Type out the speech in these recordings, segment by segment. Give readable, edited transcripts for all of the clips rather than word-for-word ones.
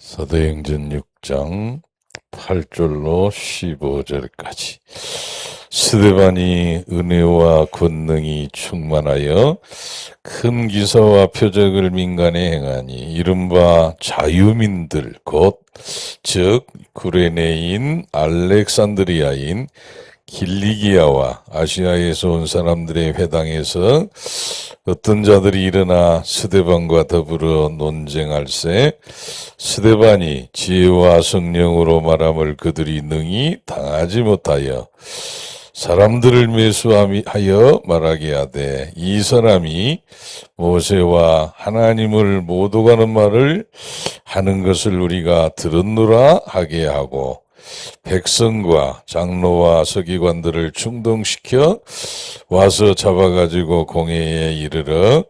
사도행전 6장 8절로 15절까지. 스데반이 은혜와 권능이 충만하여 큰 기사와 표적을 민간에 행하니 이른바 자유민들 즉 구레네인 알렉산드리아인 길리기아와 아시아에서 온 사람들의 회당에서 어떤 자들이 일어나 스데반과 더불어 논쟁할세 스데반이 지혜와 성령으로 말함을 그들이 능히 당하지 못하여 사람들을 매수하여 말하게 하되 이 사람이 모세와 하나님을 못 오가는 말을 하는 것을 우리가 들었노라 하게 하고 백성과 장로와 서기관들을 충동시켜 와서 잡아가지고 공회에 이르러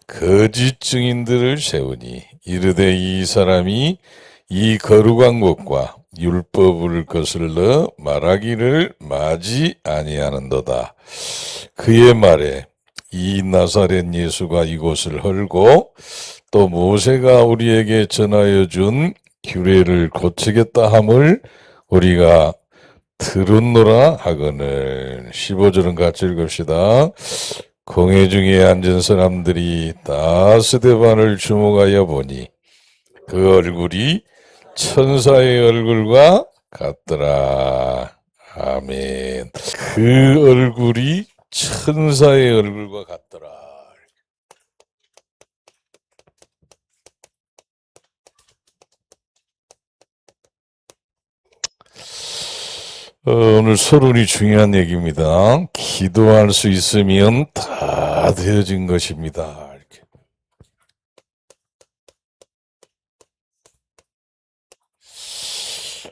거짓 증인들을 세우니 이르되 이 사람이 이 거룩한 것과 율법을 거슬러 말하기를 마지 아니하는도다. 그의 말에 이 나사렛 예수가 이곳을 헐고 또 모세가 우리에게 전하여 준 규례를 고치겠다 함을 우리가 들었노라 하거늘. 15절은 같이 읽읍시다. 공회 중에 앉은 사람들이 다 스데반을 주목하여 보니 그 얼굴이 천사의 얼굴과 같더라. 아멘. 그 얼굴이 천사의 얼굴과 같더라. 오늘 서론이 중요한 얘기입니다. 기도할 수 있으면 다 되어진 것입니다. 이렇게.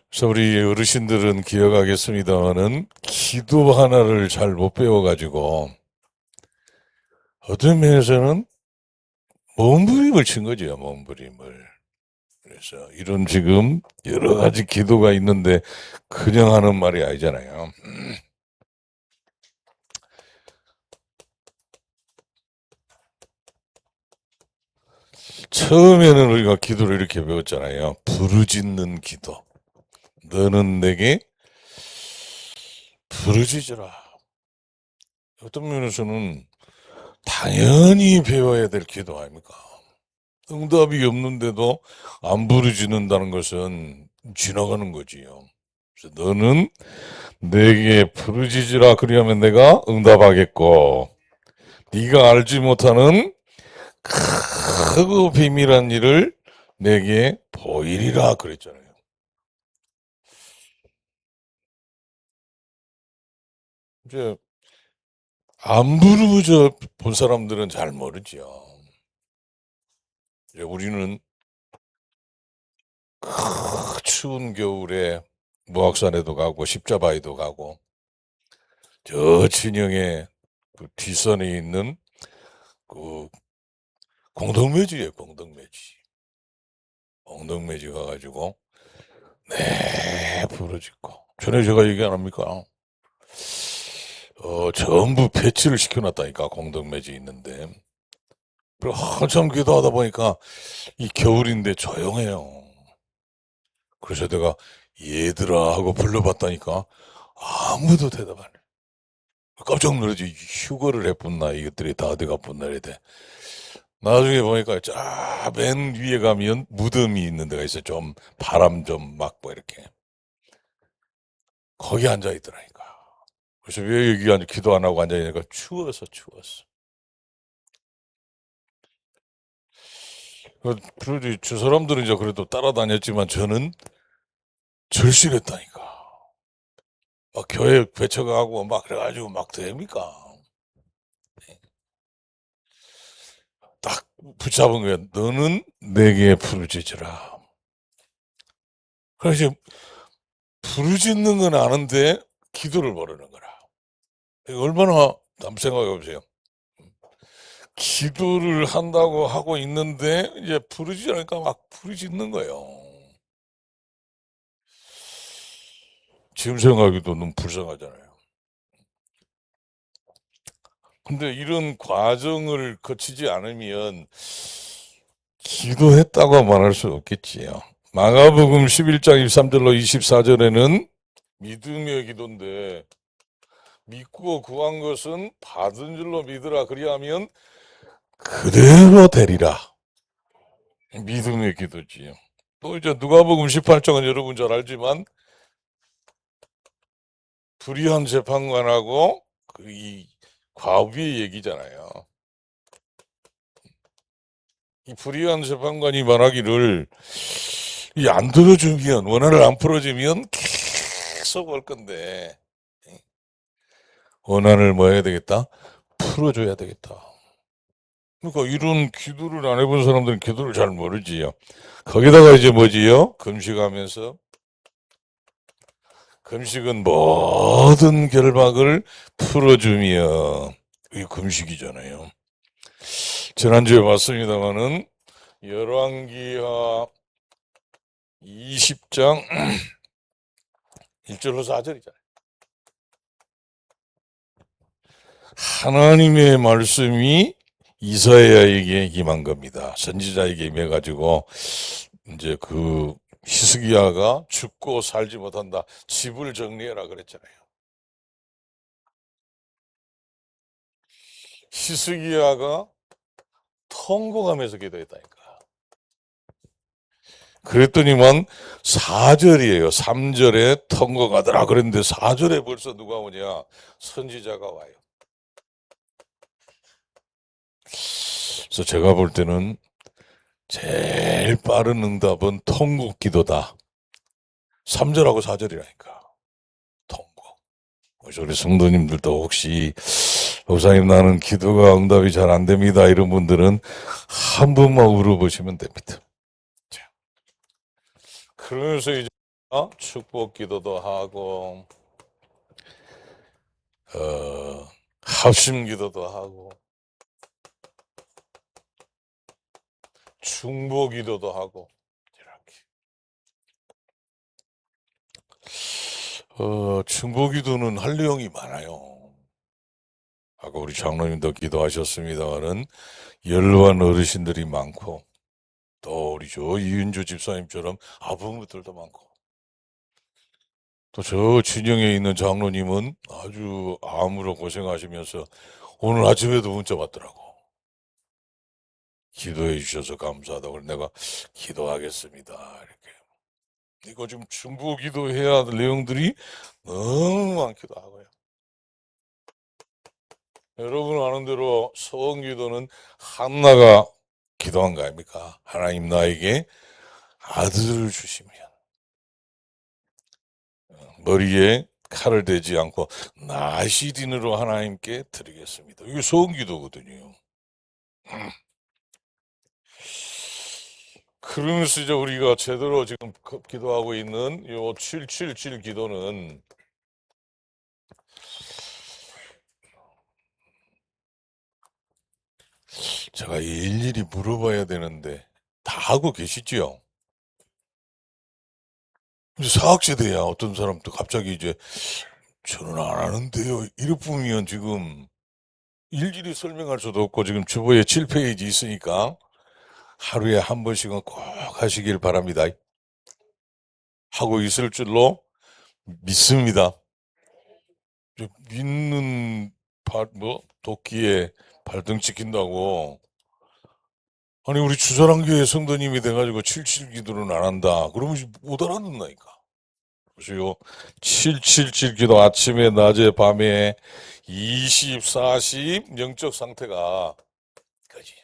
그래서 우리 어르신들은 기억하겠습니다만은 기도 하나를 잘 못 배워가지고 어떤 면에서는 몸부림을 친 거죠. 몸부림을. 그래서 이런 지금 여러 가지 기도가 있는데 그냥 하는 말이 아니잖아요. 처음에는 우리가 기도를 이렇게 배웠잖아요. 부르짖는 기도. 너는 내게 부르짖으라. 어떤 면에서는 당연히 배워야 될 기도 아닙니까? 응답이 없는데도 안 부르짖는다는 것은 지나가는 거지요. 그래서 너는 내게 부르짖으라 그리하면 내가 응답하겠고 네가 알지 못하는 크고 비밀한 일을 내게 보이리라 그랬잖아요. 이제 안 부르짖어 본 사람들은 잘 모르지요. 이제 우리는 추운 겨울에 무악산에도 가고 십자바에도 가고 저 진영의 그 뒷산에 있는 그 공덕매지예요. 공덕매지 가가지고 부르짖고 전에 제가 얘기 안 합니까? 전부 배치를 시켜놨다니까 공덕매지 있는데 그리고 한참 기도하다 보니까 이 겨울인데 조용해요. 그래서 내가 얘들아 하고 불러봤다니까 아무도 대답 안 해. 깜짝 놀라지. 휴거를 해뿐나 이것들이 다 어디 가뿐나 이래. 나중에 보니까 쫙 맨 위에 가면 무덤이 있는 데가 있어요. 좀 바람 좀 막고 이렇게. 거기 앉아있더라니까. 그래서 왜 여기 기도 안 하고 앉아있냐니까 추워서. 그러지 저 사람들은 이제 그래도 따라다녔지만 저는 절실했다니까. 막 교회 배쳐가고 막 그래가지고 막 됩니까? 딱 붙잡은 거야. 너는 내게 부르짖으라. 그래서 부르짖는 건 아는데 기도를 모르는 거라. 얼마나 한번 생각해 보세요. 기도를 한다고 하고 있는데 이제 부르짖으니까 막 부르짖는 거예요. 지금 생각해도 너무 불쌍하잖아요. 근데 이런 과정을 거치지 않으면 기도했다고 말할 수 없겠지요. 마가복음 11장 23절로 24절에는 믿음의 기도인데 믿고 구한 것은 받은 줄로 믿으라 그리하면 그대로 되리라. 믿음의 기도지요. 또 이제 누가복음 18장은 여러분 잘 알지만 불의한 재판관하고 이 과부의 얘기잖아요. 이 불의한 재판관이 말하기를 이 안 들어주면 원한을 안 풀어주면 계속 올 건데 원한을 뭐 해야 되겠다? 풀어줘야 되겠다. 그러니까 이런 기도를 안 해본 사람들은 기도를 잘 모르지요. 거기다가 이제 뭐지요? 금식하면서 금식은 모든 결박을 풀어주며 이게 금식이잖아요. 지난주에 봤습니다마는 열왕기하 20장 1절로 4절이잖아요. 하나님의 말씀이 이사야에게 임한 겁니다. 선지자에게 임해가지고 이제 그 히스기야가 죽고 살지 못한다. 집을 정리해라 그랬잖아요. 히스기야가 통곡하면서 기도했다니까. 그랬더니만 4절이에요. 3절에 통곡하더라 그랬는데 4절에 벌써 누가 오냐? 선지자가 와요. 그래서 제가 볼 때는 제일 빠른 응답은 통곡 기도다. 3절하고 4절이라니까. 통곡. 우리 성도님들도 혹시 목사님 나는 기도가 응답이 잘 안 됩니다. 이런 분들은 한 번만 울어보시면 됩니다. 자, 그러면서 이제 축복 기도도 하고 합심 기도도 하고 중보 기도도 하고 이렇게 중보 기도는 할 내용이 많아요. 아까 우리 장로님도 기도하셨습니다만은 연로한 어르신들이 많고 또 우리 저 이윤주 집사님처럼 아버님들도 많고 또 저 진영에 있는 장로님은 아주 암으로 고생하시면서 오늘 아침에도 문자 왔더라고. 기도해 주셔서 감사하다고. 내가 기도하겠습니다. 이렇게. 이거 지금 중보 기도해야 할 내용들이 너무 많기도 하고요. 여러분 아는 대로 소원 기도는 한나가 기도한 거 아닙니까? 하나님 나에게 아들을 주시면 머리에 칼을 대지 않고 나시딘으로 하나님께 드리겠습니다. 이게 소원 기도거든요. 그러면서 이제 우리가 제대로 지금 기도하고 있는 요 777 기도는 제가 일일이 물어봐야 되는데 다 하고 계시지요? 이제 사학세대야 어떤 사람도 갑자기 이제 저는 안 하는데요. 이럴 뿐이면 지금 일일이 설명할 수도 없고 지금 주보에 7페이지 있으니까 하루에 한 번씩은 꼭 하시길 바랍니다. 하고 있을 줄로 믿습니다. 믿는 도끼에 발등 찍힌다고. 아니 우리 주사랑교회 성도님이 돼가지고 77 기도는 안 한다. 그러면 못 알아듣나니까. 그래서 777 기도 아침에 낮에 밤에 20, 40 영적 상태가 그지.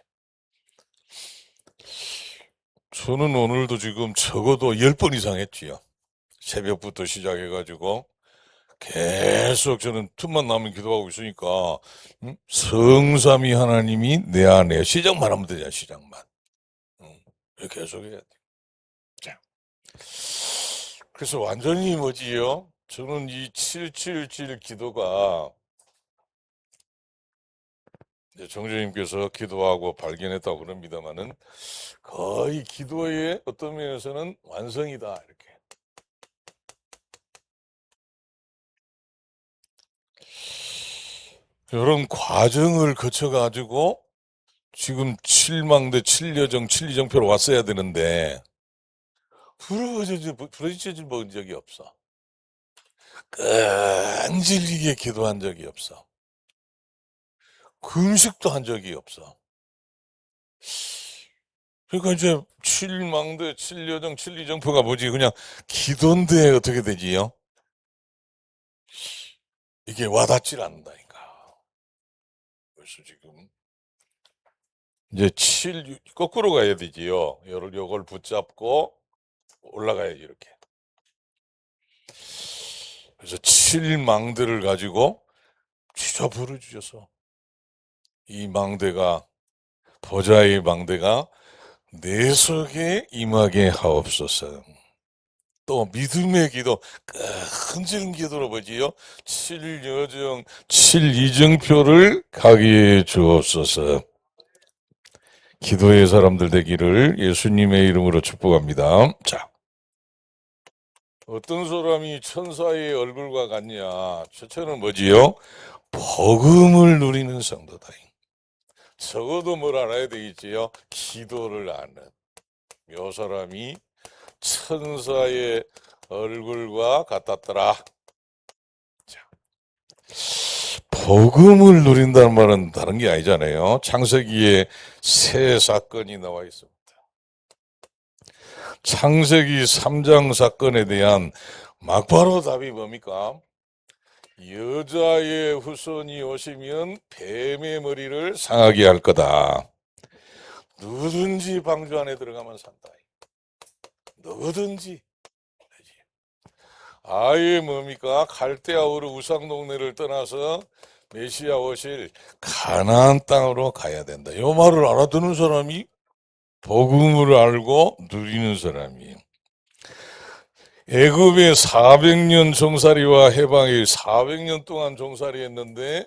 저는 오늘도 지금 적어도 10번 이상 했지요. 새벽부터 시작해가지고 계속 저는 틈만 나면 기도하고 있으니까 성삼위 하나님이 내 안에 시작만 하면 되잖아. 시작만. 계속 해야 돼. 자. 그래서 완전히 뭐지요? 저는 이 777 기도가 이제 정주님께서 기도하고 발견했다고 그럽니다만은 거의 기도의 어떤 면에서는 완성이다 이렇게. 이런 과정을 거쳐가지고 지금 7망대 7여정 7이정표로 왔어야 되는데 부르짖어 본 적이 없어. 끈질기게 기도한 적이 없어. 금식도 한 적이 없어. 그러니까 이제 칠망대, 칠여정, 칠리정표가 뭐지? 그냥 기도인데 어떻게 되지요? 이게 와닿질 않는다니까. 그래서 지금 이제 거꾸로 가야 되지요. 요걸 붙잡고 올라가야지 이렇게. 그래서 칠망대를 가지고 진짜 부르짖어서 이 망대가 보좌의 망대가 내 속에 임하게 하옵소서. 또 믿음의 기도, 큰 기도로 뭐지요? 칠여정, 칠이정표를 가게 주옵소서. 기도의 사람들 되기를 예수님의 이름으로 축복합니다. 자, 어떤 사람이 천사의 얼굴과 같냐? 첫째는 뭐지요? 복음을 누리는 성도다. 적어도 뭘 알아야 되겠지요? 기도를 아는. 요 사람이 천사의 얼굴과 같았더라. 자, 복음을 누린다는 말은 다른 게 아니잖아요. 창세기에 새 사건이 나와 있습니다. 창세기 3장 사건에 대한 막바로 답이 뭡니까? 여자의 후손이 오시면 뱀의 머리를 상하게 할 거다. 누구든지 방주 안에 들어가면 산다. 누구든지. 아예 뭡니까? 갈대아 우르 우상동네를 떠나서 메시아 오실 가나안 땅으로 가야 된다. 이 말을 알아듣는 사람이 복음을 알고 누리는 사람이에요. 애굽에 400년 종살이와 해방일 400년 동안 종살이 했는데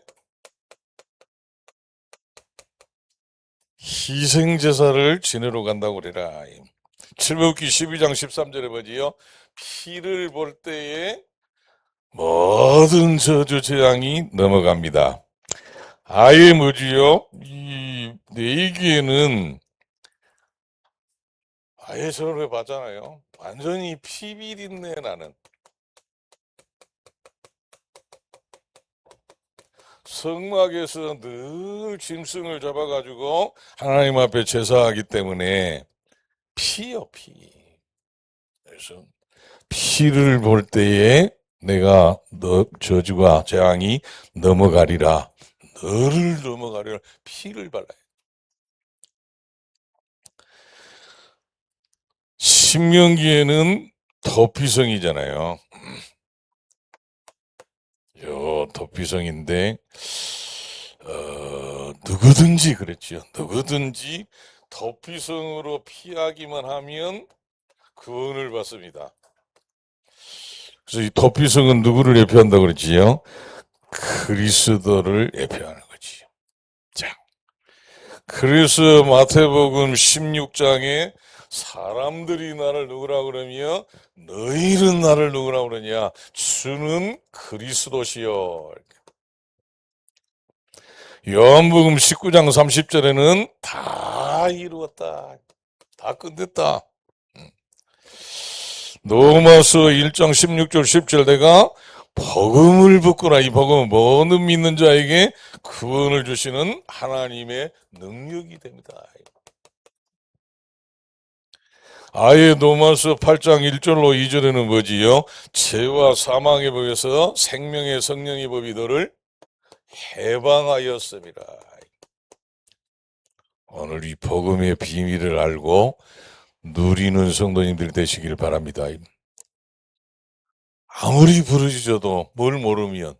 희생제사를 지내러 간다고 그래라. 출애굽기 12장 13절에 뭐지요? 피를 볼 때에 모든 저주 재앙이 넘어갑니다. 아예 뭐지요? 이 내기에는 아예 저를 봤잖아요. 완전히 피비린내 나는. 성막에서 늘 짐승을 잡아가지고 하나님 앞에 제사하기 때문에 피요, 피. 그래서 피를 볼 때에 내가 너 저주가 재앙이 넘어가리라. 너를 넘어가리라. 피를 발라요. 신명기에는 도피성이잖아요. 요 도피성인데 누구든지 그랬죠. 누구든지 도피성으로 피하기만 하면 구원을 받습니다. 그래서 이 도피성은 누구를 예표한다고 그랬지요? 그리스도를 예표하는 거지요. 자, 그래서 마태복음 16장에 사람들이 나를 누구라 그러며 너희는 나를 누구라 그러냐? 주는 그리스도시요. 요한복음 19장 30절에는 다 이루었다. 다 끝냈다. 로마서 1장 16절 10절 내가 복음을 듣거라. 이 복음은 모든 믿는 자에게 구원을 주시는 하나님의 능력이 됩니다. 아예 로마서 8장 1절로 2절에는 뭐지요? 죄와 사망의 법에서 생명의 성령의 법이 너를 해방하였습니다. 오늘 이 복음의 비밀을 알고 누리는 성도님들 되시길 바랍니다. 아무리 부르짖어도 뭘 모르면,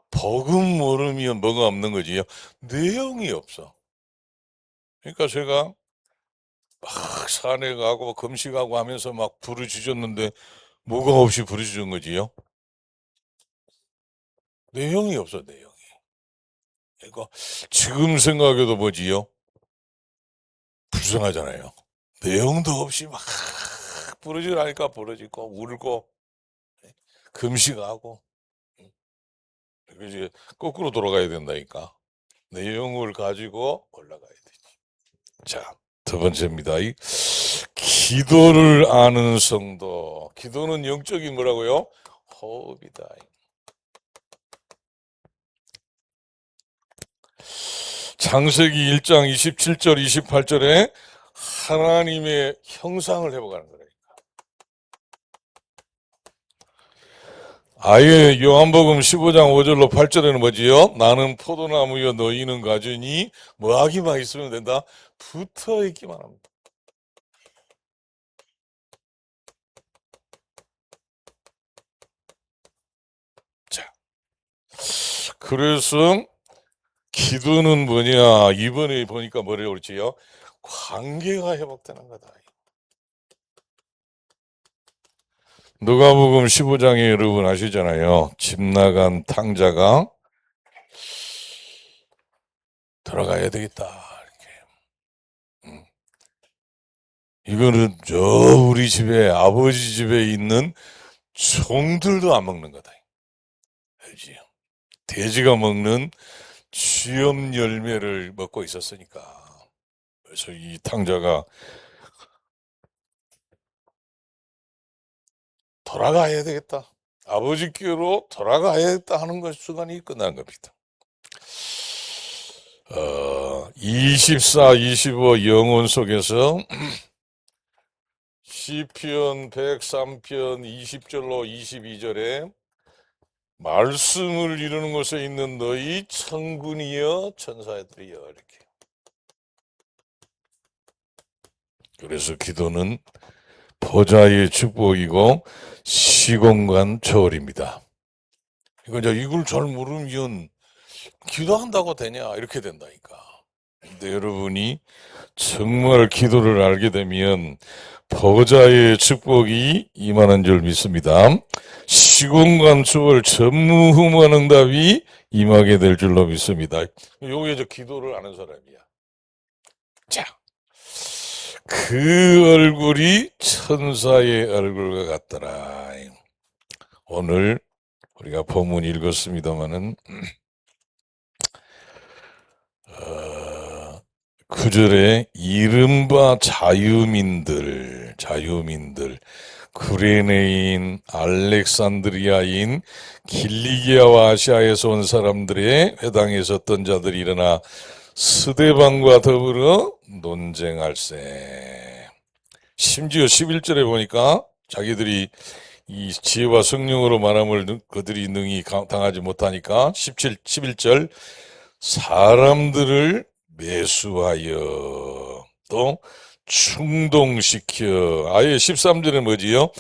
복음 모르면 뭐가 없는 거지요? 내용이 없어. 그러니까 제가 막 산에 가고 금식하고 하면서 막 부르짖었는데 뭐가 없이 부르짖은 거지요? 내용이 없어, 내용이. 그러니까 지금 생각해도 뭐지요? 불쌍하잖아요. 내용도 없이 막 부르짖으니까 부르짖고 울고 금식하고 이제 거꾸로 돌아가야 된다니까. 내용을 가지고 올라가야 되지. 자, 두 번째입니다. 기도를 아는 성도. 기도는 영적인 뭐라고요? 호흡이다. 창세기 1장 27절 28절에 하나님의 형상을 회복하는 거예요. 아예 요한복음 15장 5절로 8절에는 뭐지요? 나는 포도나무여 너희는 가지니 뭐하기만 있으면 된다? 붙어 있기만 합니다. 자, 그래서 기도는 뭐냐? 이번에 보니까 뭐래요? 그렇지요? 관계가 회복되는 거다. 누가복음 15장에 여러분 아시잖아요. 집 나간 탕자가 들어가야 되겠다. 이렇게. 이거는 저 우리 집에 아버지 집에 있는 종들도 안 먹는 거다. 알지요? 돼지가 먹는 쥐염 열매를 먹고 있었으니까. 그래서 이 탕자가 돌아가야 되겠다. 아버지께로 돌아가야겠다 하는 것 순간이 끝난 겁니다. 24, 25 영혼 속에서 시편 103편 20절로 22절에 말씀을 이루는 곳에 있는 너희 천군이여 천사들이여 이렇게. 그래서 기도는 보좌의 축복이고 시공간 초월입니다. 이걸 잘 모르면 기도한다고 되냐 이렇게 된다니까. 근데 여러분이 정말 기도를 알게 되면 보좌의 축복이 임하는 줄 믿습니다. 시공간 초월 전무후무한 응답이 임하게 될 줄로 믿습니다. 요게 저 기도를 아는 사람이야. 자, 그 얼굴이 천사의 얼굴과 같더라. 오늘 우리가 본문 읽었습니다마는 9절에 이른바 자유민들 구레네인 알렉산드리아인 길리기아와 아시아에서 온 사람들의 회당에 있었던 자들이 일어나 스데반과 더불어 논쟁할세. 심지어 11절에 보니까 자기들이 이 지혜와 성령으로 말함을 그들이 능히 당하지 못하니까 11절 사람들을 매수하여 또 충동시켜 아예 13절에 뭐지요?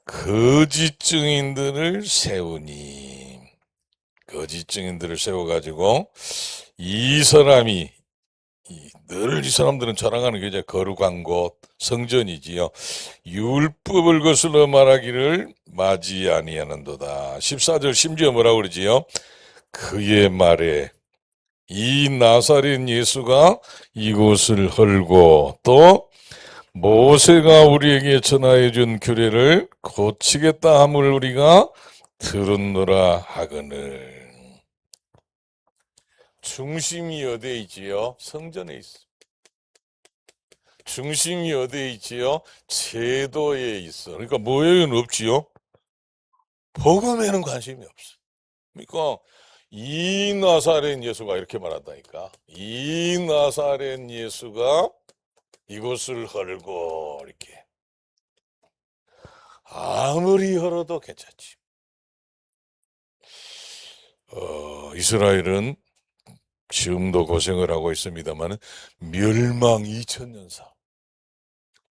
거짓 증인들을 세우니 거짓 증인들을 세워가지고 이 사람이 늘 이 사람들은 자랑하는 게 이제 거룩한 곳 성전이지요. 율법을 거슬러 말하기를 맞이 아니하는도다. 14절 심지어 뭐라고 그러지요? 그의 말에 이 나사렛 예수가 이곳을 헐고 또 모세가 우리에게 전하여 준 규례를 고치겠다 함을 우리가 들었노라 하거늘. 중심이 어디에 있지요? 성전에 있어. 중심이 어디에 있지요? 제도에 있어. 그러니까 뭐에는 없지요? 복음에는 관심이 없어. 그러니까 이 나사렛 예수가 이렇게 말한다니까. 이 나사렛 예수가 이곳을 헐고 이렇게. 아무리 헐어도 괜찮지. 이스라엘은 지금도 고생을 하고 있습니다만 멸망 2000년사.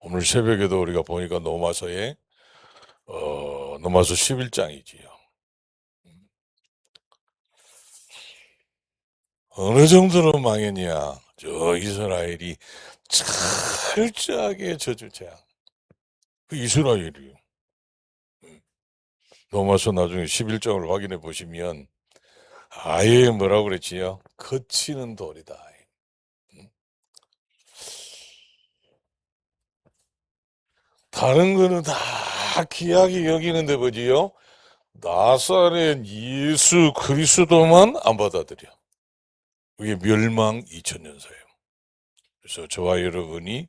오늘 새벽에도 우리가 보니까 노마서에 노마서 11장이지요. 어느 정도로 망했냐? 저 이스라엘이 철저하게 저주 재앙. 그 이스라엘이요. 노마서 나중에 11장을 확인해 보시면 아예 뭐라고 그랬지요? 거치는 돌이다. 다른 거는 다 귀하게 여기는데 뭐지요? 나사렛 예수 그리스도만 안 받아들여. 그게 멸망 2000년사예요. 그래서 저와 여러분이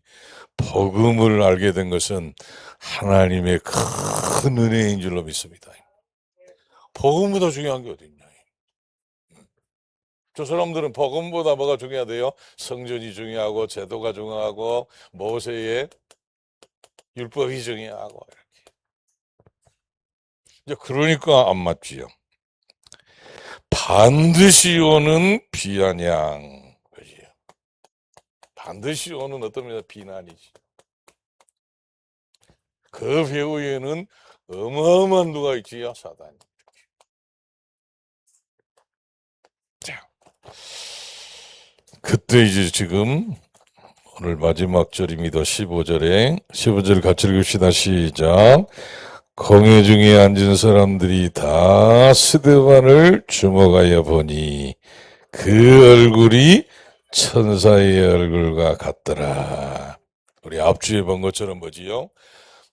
복음을 알게 된 것은 하나님의 큰 은혜인 줄로 믿습니다. 복음보다 중요한 게 어디 있냐? 저 사람들은 복음보다 뭐가 중요하대요? 성전이 중요하고 제도가 중요하고 모세의 율법이 중요하고 이렇게. 이제 그러니까 안 맞지요. 반드시 오는 비아냥, 그지? 반드시 오는 어떤 면에서 비난이지. 그 배후에는 어마어마한 누가 있지요? 사단이. 자, 그때 이제 지금 오늘 마지막 절입니다. 15절 같이 읽읍시다. 시작. 공회 중에 앉은 사람들이 다 스데반을 주목하여 보니 그 얼굴이 천사의 얼굴과 같더라. 우리 앞주에 본 것처럼 뭐지요?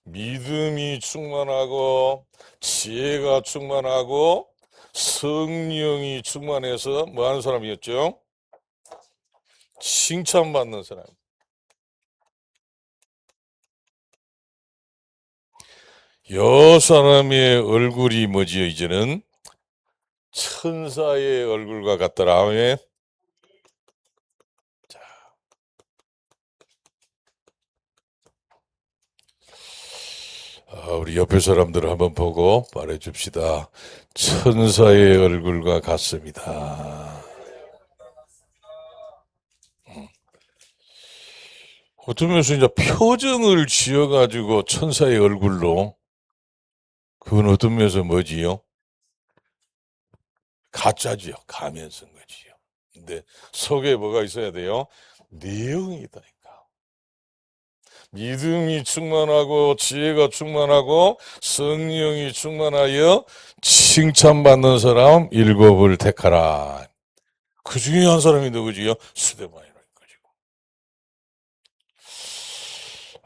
믿음이 충만하고 지혜가 충만하고 성령이 충만해서 뭐 하는 사람이었죠? 칭찬받는 사람. 여 사람의 얼굴이 뭐지요? 이제는 천사의 얼굴과 같더라. 아멘. 자, 우리 옆에 사람들을 한번 보고 말해줍시다. 천사의 얼굴과 같습니다. 어쩌면서 이제 표정을 지어가지고 천사의 얼굴로, 그건 어떤 면에서 뭐지요? 가짜지요. 가면 쓴 거지요. 근데 속에 뭐가 있어야 돼요? 내용이 있다니까. 믿음이 충만하고 지혜가 충만하고 성령이 충만하여 칭찬받는 사람 7을 택하라. 그 중에 한 사람이 누구지요? 스데반이라는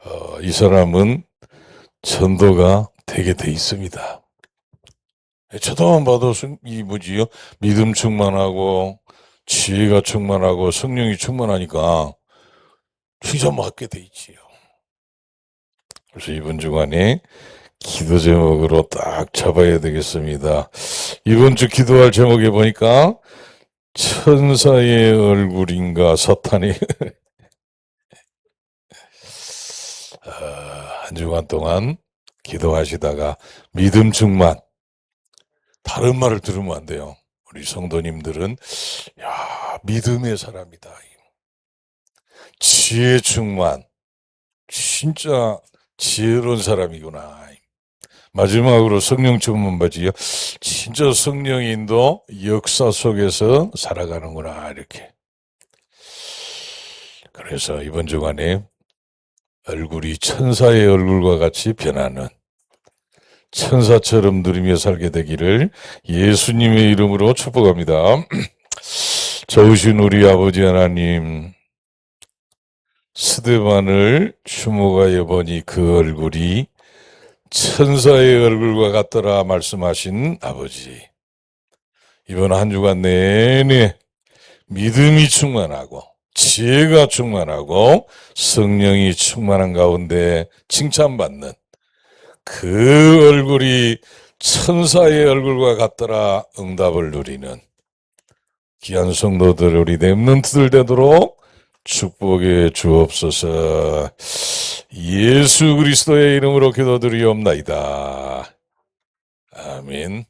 거죠. 이 사람은 전도가 되게 돼 있습니다. 쳐다만 봐도 이 뭐지요? 믿음 충만하고 지혜가 충만하고 성령이 충만하니까 칭찬 받게 돼 있지요. 그래서 이번 주간에 기도 제목으로 딱 잡아야 되겠습니다. 이번 주 기도할 제목에 보니까 천사의 얼굴인가 사탄이 한 주간 동안 기도하시다가 믿음 충만, 다른 말을 들으면 안 돼요. 우리 성도님들은 야, 믿음의 사람이다. 지혜 충만, 진짜 지혜로운 사람이구나. 마지막으로 성령 충만 받지요. 진짜 성령인도 역사 속에서 살아가는구나 이렇게. 그래서 이번 주간에 얼굴이 천사의 얼굴과 같이 변하는, 천사처럼 누리며 살게 되기를 예수님의 이름으로 축복합니다. 좋으신 우리 아버지 하나님, 스데반을 주목하여 보니 그 얼굴이 천사의 얼굴과 같더라 말씀하신 아버지, 이번 한 주간 내내 믿음이 충만하고 지혜가 충만하고 성령이 충만한 가운데 칭찬받는 그 얼굴이 천사의 얼굴과 같더라 응답을 누리는 귀한 성도들, 우리 렘넌트들 되도록 축복해 주옵소서. 예수 그리스도의 이름으로 기도드리옵나이다. 아멘.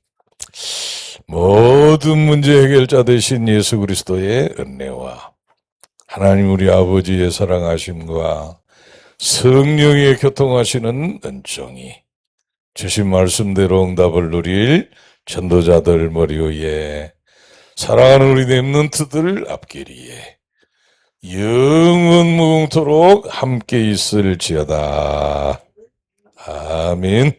모든 문제 해결자 되신 예수 그리스도의 은혜와 하나님 우리 아버지의 사랑하심과 성령의 교통하시는 은총이 주신 말씀대로 응답을 누릴 전도자들 머리 위에, 사랑하는 우리 렘넌트들 앞길이에 영원 무궁토록 함께 있을지어다. 아멘.